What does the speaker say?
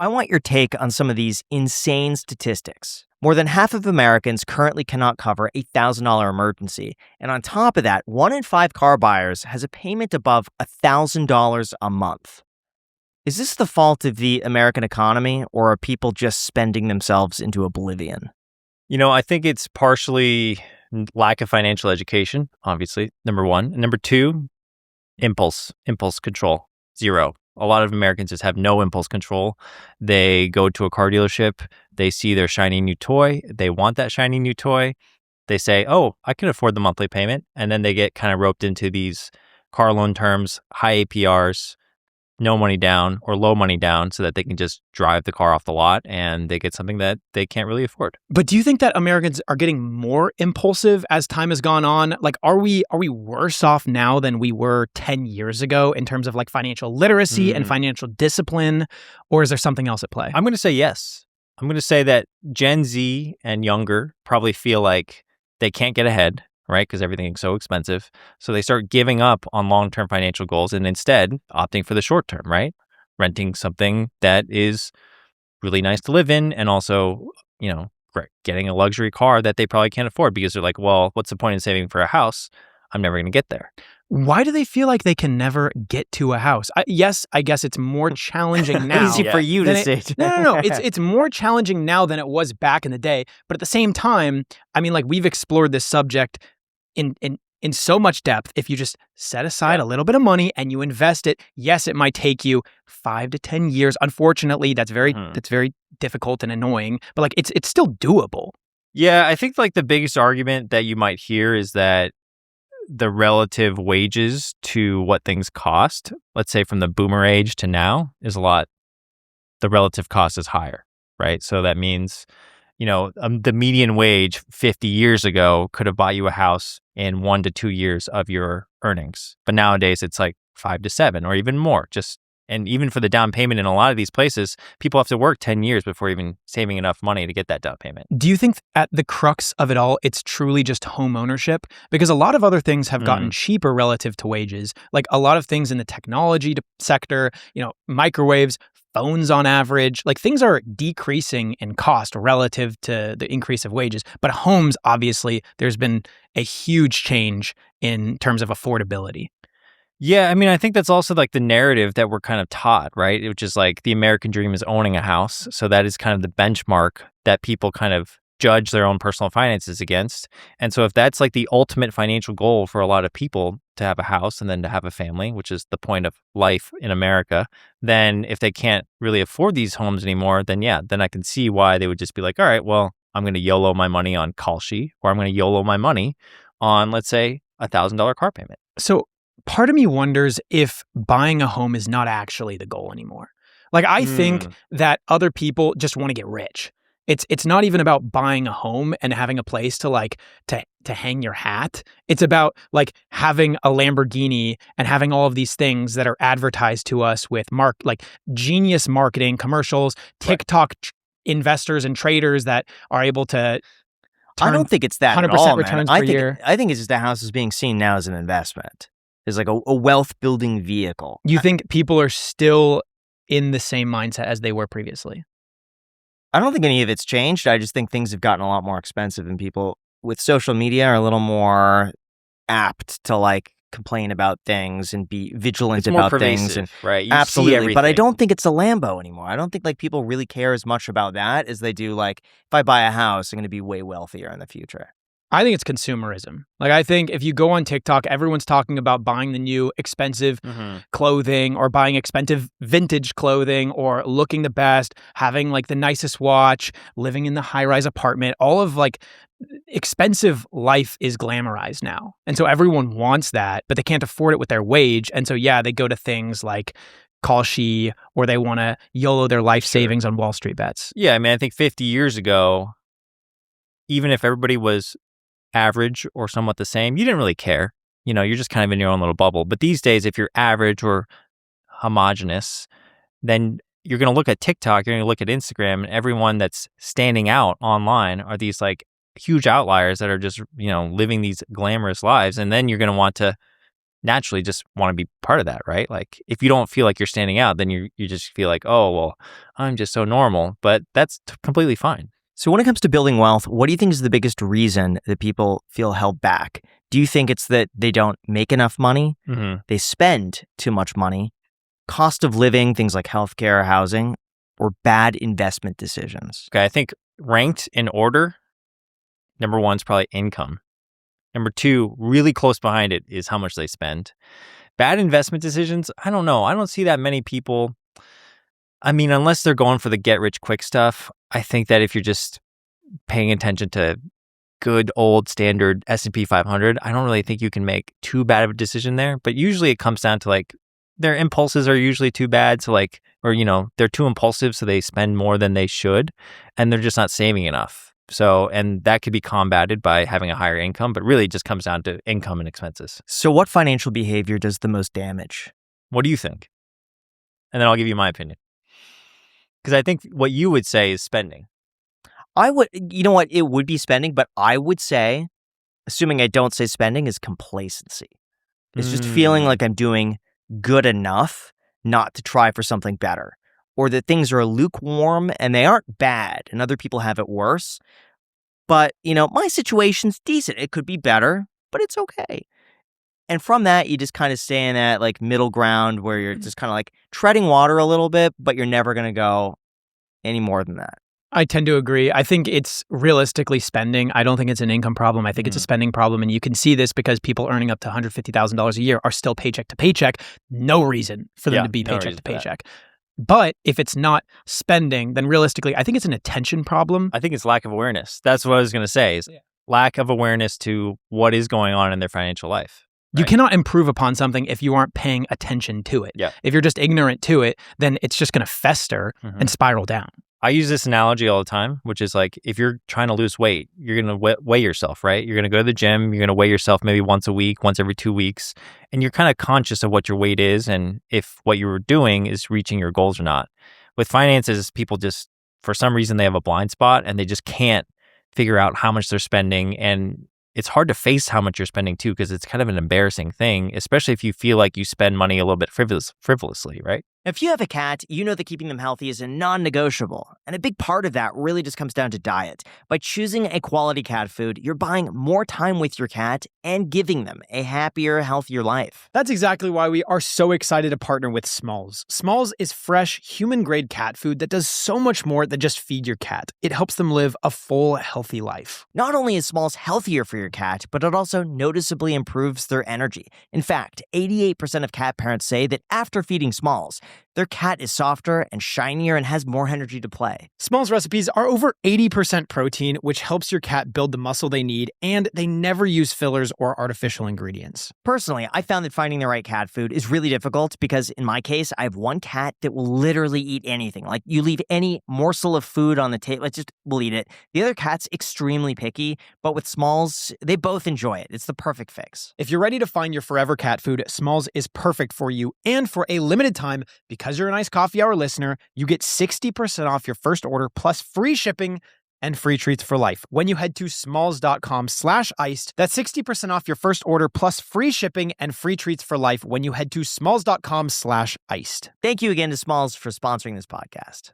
I want your take on some of these insane statistics. More than half of Americans currently cannot cover a $1,000 emergency. And on top of that, 1 in 5 car buyers has a payment above $1,000 a month. Is this the fault of the American economy, or are people just spending themselves into oblivion? I think it's partially lack of financial education, obviously, number one. And number two, impulse control, zero. A lot of Americans just have no impulse control. They go to a car dealership, they see their shiny new toy, they want that shiny new toy. They say, oh, I can afford the monthly payment. And then they get kind of roped into these car loan terms, high APRs, no money down or low money down so that they can just drive the car off the lot and they get something that they can't really afford. But do you think that Americans are getting more impulsive as time has gone on? Like, are we worse off now than we were 10 years ago in terms of like financial literacy and financial discipline? Or is there something else at play? I'm going to say yes. I'm going to say that Gen Z and younger probably feel like they can't get ahead, right? Because everything is so expensive. So they start giving up on long-term financial goals and instead opting for the short term, right? Renting something that is really nice to live in and also, getting a luxury car that they probably can't afford because they're like, well, what's the point in saving for a house? I'm never going to get there. Why do they feel like they can never get to a house? Yes, I guess it's more challenging now. Easy for you to say. No. It's more challenging now than it was back in the day. But at the same time, I mean, like we've explored this subject in so much depth. If you just set aside a little bit of money and you invest it, yes, it might take you 5 to 10 years. Unfortunately, that's very difficult and annoying. But like it's still doable. Yeah, I think like the biggest argument that you might hear is that the relative wages to what things cost, let's say from the boomer age to now, is a lot. The relative cost is higher, right? So that means, the median wage 50 years ago could have bought you a house in 1 to 2 years of your earnings. But nowadays it's like 5 to 7 or even more. And even for the down payment in a lot of these places, people have to work 10 years before even saving enough money to get that down payment. Do you think at the crux of it all, it's truly just home ownership? Because a lot of other things have gotten cheaper relative to wages. Like a lot of things in the technology sector, microwaves, phones on average, like things are decreasing in cost relative to the increase of wages. But homes, obviously, there's been a huge change in terms of affordability. Yeah, I mean, I think that's also like the narrative that we're kind of taught, right? Which is like the American dream is owning a house. So that is kind of the benchmark that people kind of judge their own personal finances against. And so if that's like the ultimate financial goal for a lot of people to have a house and then to have a family, which is the point of life in America, then if they can't really afford these homes anymore, then I can see why they would just be like, all right, well, I'm going to YOLO my money on 𝗪𝗪, or I'm going to YOLO my money on, let's say, $1,000 car payment. So part of me wonders if buying a home is not actually the goal anymore. Like I think that other people just want to get rich. It's not even about buying a home and having a place to hang your hat. It's about like having a Lamborghini and having all of these things that are advertised to us with genius marketing, commercials, TikTok investors and traders that are able to I don't think it's that 100% at all, returns man. per year. I think it's just the house is being seen now as an investment. It's like a wealth building vehicle. You think people are still in the same mindset as they were previously? I don't think any of it's changed. I just think things have gotten a lot more expensive and people with social media are a little more apt to complain about things and be vigilant about things. And right? You absolutely. But I don't think it's a Lambo anymore. I don't think people really care as much about that as they do if I buy a house, I'm going to be way wealthier in the future. I think it's consumerism. I think if you go on TikTok, everyone's talking about buying the new expensive clothing or buying expensive vintage clothing or looking the best, having the nicest watch, living in the high-rise apartment. All of expensive life is glamorized now. And so everyone wants that, but they can't afford it with their wage. And so, they go to things like 𝗪𝗪 or they want to YOLO their life savings on Wall Street bets. Yeah, I mean, I think 50 years ago, even if everybody was average or somewhat the same, you didn't really care. You're just kind of in your own little bubble. But these days, if you're average or homogenous, then you're going to look at TikTok, you're going to look at Instagram, and everyone that's standing out online are these huge outliers that are just, living these glamorous lives. And then you're going to want to naturally just want to be part of that, right? Like if you don't feel like you're standing out, then you just feel like, oh, well, I'm just so normal. But that's completely fine. So when it comes to building wealth, what do you think is the biggest reason that people feel held back? Do you think it's that they don't make enough money? Mm-hmm. They spend too much money? Cost of living, things like healthcare, housing, or bad investment decisions? Okay, I think ranked in order, number one is probably income. Number two, really close behind it, is how much they spend. Bad investment decisions, I don't know. I don't see that many people. I mean, unless they're going for the get-rich-quick stuff, I think that if you're just paying attention to good old standard S&P 500, I don't really think you can make too bad of a decision there. But usually it comes down to like their impulses are usually too bad. So like, or, they're too impulsive. So they spend more than they should and they're just not saving enough. So, and that could be combated by having a higher income, but really it just comes down to income and expenses. So what financial behavior does the most damage? What do you think? And then I'll give you my opinion. Because I think what you would say is spending. It would be spending, but I would say, assuming I don't say spending, is complacency. It's just feeling like I'm doing good enough not to try for something better, or that things are lukewarm and they aren't bad and other people have it worse. But, my situation's decent. It could be better, but it's okay. And from that, you just kind of stay in that like middle ground where you're just kind of like treading water a little bit, but you're never going to go any more than that. I tend to agree. I think it's realistically spending. I don't think it's an income problem. I think it's a spending problem. And you can see this because people earning up to $150,000 a year are still paycheck to paycheck. No reason for them to be paycheck to paycheck. But if it's not spending, then realistically, I think it's an attention problem. I think it's lack of awareness. That's what I was going to say, is lack of awareness to what is going on in their financial life. You cannot improve upon something if you aren't paying attention to it. Yeah. If you're just ignorant to it, then it's just going to fester and spiral down. I use this analogy all the time, which is like if you're trying to lose weight, you're going to weigh yourself, right? You're going to go to the gym. You're going to weigh yourself maybe once a week, once every 2 weeks. And you're kind of conscious of what your weight is and if what you're doing is reaching your goals or not. With finances, people just, for some reason, they have a blind spot and they just can't figure out how much they're spending. And it's hard to face how much you're spending too, because it's kind of an embarrassing thing, especially if you feel like you spend money a little bit frivolously, right? If you have a cat, you know that keeping them healthy is a non-negotiable. And a big part of that really just comes down to diet. By choosing a quality cat food, you're buying more time with your cat and giving them a happier, healthier life. That's exactly why we are so excited to partner with Smalls. Smalls is fresh, human-grade cat food that does so much more than just feed your cat. It helps them live a full, healthy life. Not only is Smalls healthier for your cat, but it also noticeably improves their energy. In fact, 88% of cat parents say that after feeding Smalls, their cat is softer and shinier and has more energy to play. Smalls recipes are over 80% protein, which helps your cat build the muscle they need, and they never use fillers or artificial ingredients. Personally, I found that finding the right cat food is really difficult because in my case, I have one cat that will literally eat anything. Like you leave any morsel of food on the table, it just will eat it. The other cat's extremely picky, but with Smalls, they both enjoy it. It's the perfect fix. If you're ready to find your forever cat food, Smalls is perfect for you, and for a limited time, because you're a nice coffee hour listener, you get 60% off your first order plus free shipping and free treats for life when you head to smalls.com/iced. That's 60% off your first order plus free shipping and free treats for life when you head to smalls.com/iced. Thank you again to Smalls for sponsoring this podcast.